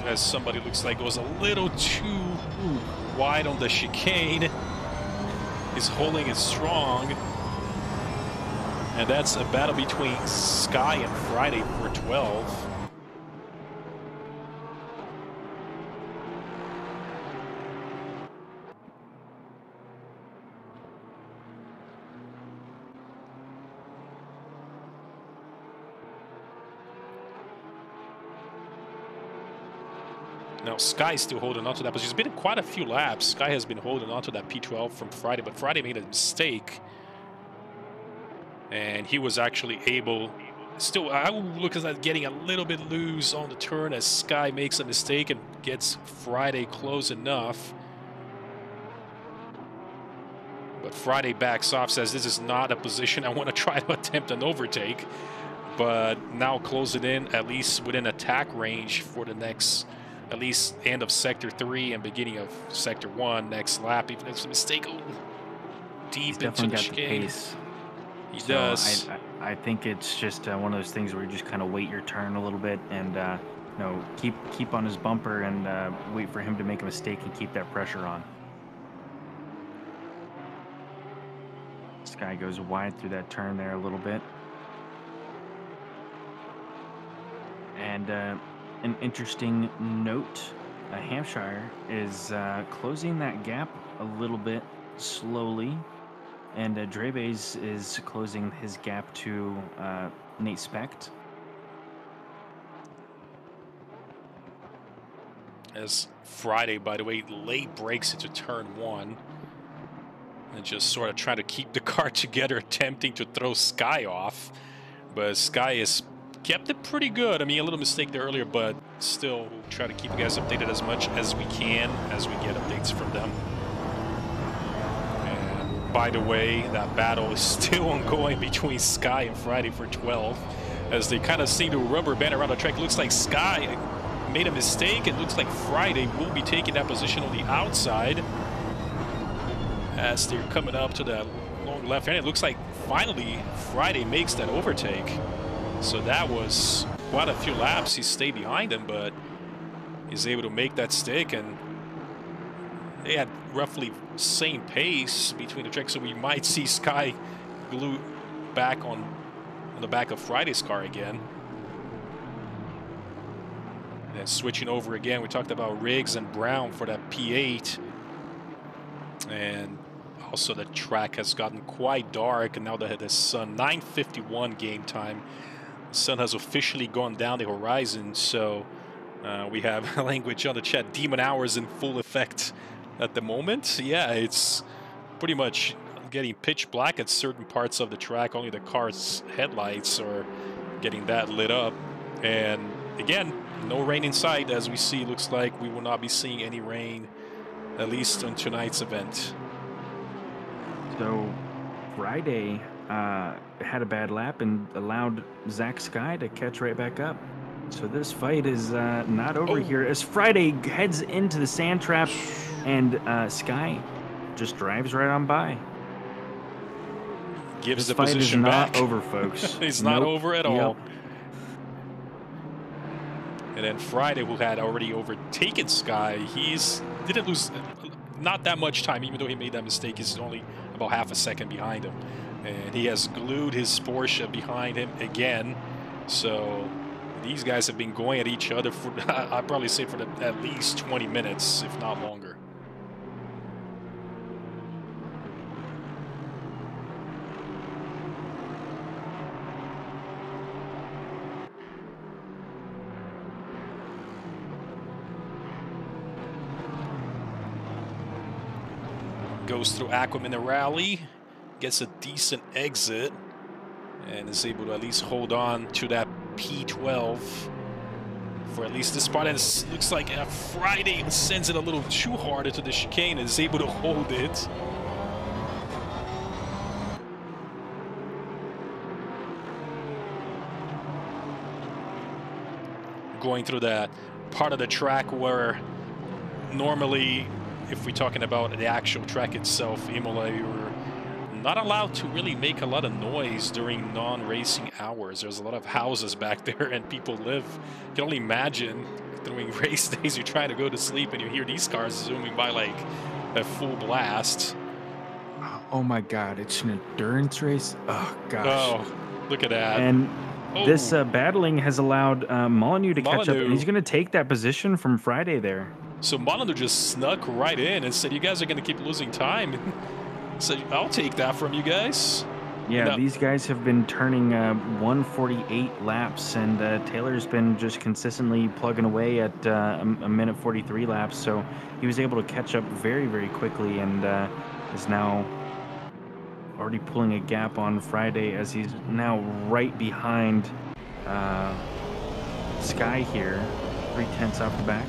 as somebody looks like goes a little too wide on the chicane. He's holding it strong. And that's a battle between Sky and Friday for 12. Now, Sky's still holding on to that, but he's been in quite a few laps. Sky has been holding on to that P12 from Friday, but Friday made a mistake. And he was actually able, still, I would look at that getting a little bit loose on the turn as Sky makes a mistake and gets Friday close enough. But Friday backs off, says this is not a position I want to try to attempt an overtake. But now close it in, at least within attack range for the next, at least end of Sector 3 and beginning of Sector 1 next lap. Even if it's a mistake, deep into the chicane. He does. I think it's just one of those things where you just kind of wait your turn a little bit and you know, keep on his bumper and wait for him to make a mistake and keep that pressure on. Sky goes wide through that turn there a little bit. And an interesting note, Hampshire is closing that gap a little bit slowly. And Drebes is closing his gap to Nate Specht. As Friday, by the way, late breaks into turn 1. And just sort of trying to keep the car together, attempting to throw Sky off. But Sky has kept it pretty good. I mean, a little mistake there earlier, but still we'll try to keep you guys updated as much as we can as we get updates from them. By the way, that battle is still ongoing between Sky and Friday for 12. As they kind of seem to rubber band around the track. Looks like Sky made a mistake. It looks like Friday will be taking that position on the outside. As they're coming up to that long left hand. It looks like finally Friday makes that overtake. So that was quite a few laps. He stayed behind him, but he's able to make that stick. And they had roughly same pace between the tracks, so we might see Sky glue back on the back of Friday's car again. And then switching over again, we talked about Riggs and Brown for that P8. And also the track has gotten quite dark, and now that the sun, 9:51 game time, the sun has officially gone down the horizon, so we have language on the chat, demon hours in full effect at the moment. Yeah, it's pretty much getting pitch black at certain parts of the track. Only the car's headlights are getting that lit up. And again, no rain in sight, as we see. Looks like we will not be seeing any rain, at least on tonight's event. So Friday had a bad lap and allowed Zach Sky to catch right back up. So this fight is not over here as Friday heads into the sand trap. And Sky just drives right on by. Gives this the position back. It's not over, folks. It's not over at all. And then Friday, who had already overtaken Sky, didn't lose not that much time, even though he made that mistake. He's only about half a second behind him. And he has glued his Porsche behind him again. So these guys have been going at each other for, I'd probably say, for at least 20 minutes, if not longer. Goes through Aquaman the rally, gets a decent exit, and is able to at least hold on to that P12 for at least this part. And it looks like Friday sends it a little too hard into the chicane and is able to hold it. Going through that part of the track where normally, if we're talking about the actual track itself, Imola, you're not allowed to really make a lot of noise during non-racing hours. There's a lot of houses back there and people live. You can only imagine during race days you try to go to sleep and you hear these cars zooming by like a full blast. Oh my God, it's an endurance race. Oh gosh. Oh, look at that. And this Oh, battling has allowed Molyneux to catch up, and he's Molyneux. going to take that position from Friday there. So Molyneux just snuck right in and said, you guys are going to keep losing time. So I'll take that from you guys. Yeah, No. these guys have been turning 148 laps, and Taylor's been just consistently plugging away at a minute 43 laps. So he was able to catch up very, very quickly, and is now already pulling a gap on Friday as he's now right behind Sky here, 3/10 off the back.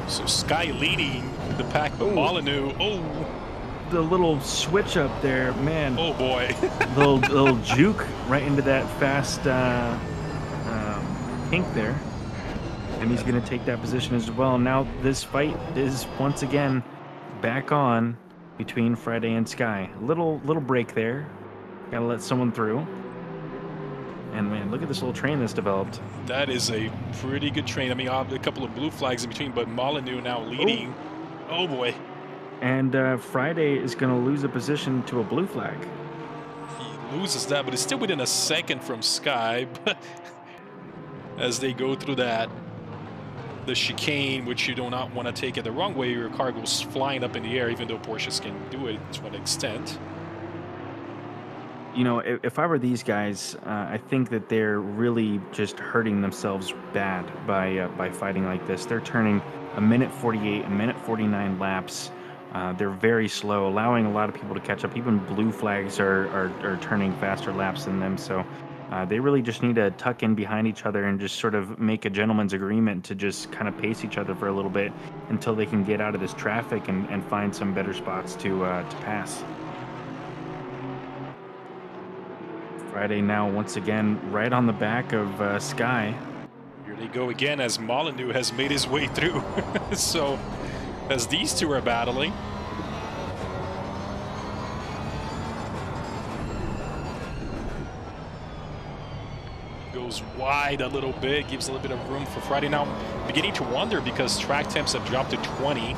So Sky leading the pack, but Molyneux, The little switch up there, man. oh boy. little juke right into that fast pink there. And he's going to take that position as well. Now this fight is once again back on between Friday and Sky. Little break there. Got to let someone through. And man, look at this little train that's developed. That is a pretty good train. I mean, a couple of blue flags in between, but Molyneux now leading. Oh boy. And Friday is going to lose a position to a blue flag. He loses that, but it's still within a second from Sky. But as they go through the chicane, which you do not want to take it the wrong way, your car goes flying up in the air, even though Porsches can do it to an extent. You know, if I were these guys, I think that they're really just hurting themselves bad by fighting like this. They're turning a minute 48, a minute 49 laps. They're very slow, allowing a lot of people to catch up. Even blue flags are turning faster laps than them. So they really just need to tuck in behind each other and just sort of make a gentleman's agreement to just kind of pace each other for a little bit until they can get out of this traffic and find some better spots to pass. Friday now once again right on the back of Sky. Here they go again as Molyneux has made his way through. So as these two are battling. Goes wide a little bit, gives a little bit of room for Friday. Now beginning to wonder because track temps have dropped to 20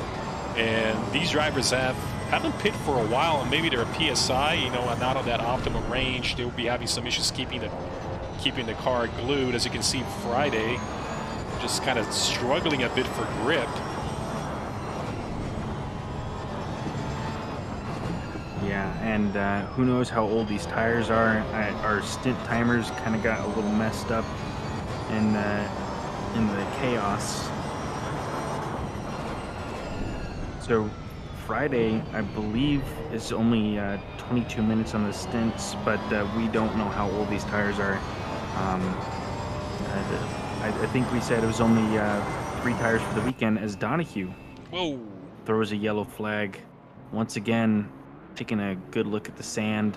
and these drivers haven't pit for a while, and maybe their PSI, you know, are not on that optimum range. They'll be having some issues keeping the car glued. As you can see, Friday just kind of struggling a bit for grip. Yeah, and who knows how old these tires are. Our stint timers kind of got a little messed up in the chaos. So Friday, I believe, is only 22 minutes on the stints, but we don't know how old these tires are. I think we said it was only 3 tires for the weekend as Donahue throws a yellow flag. Once again, taking a good look at the sand.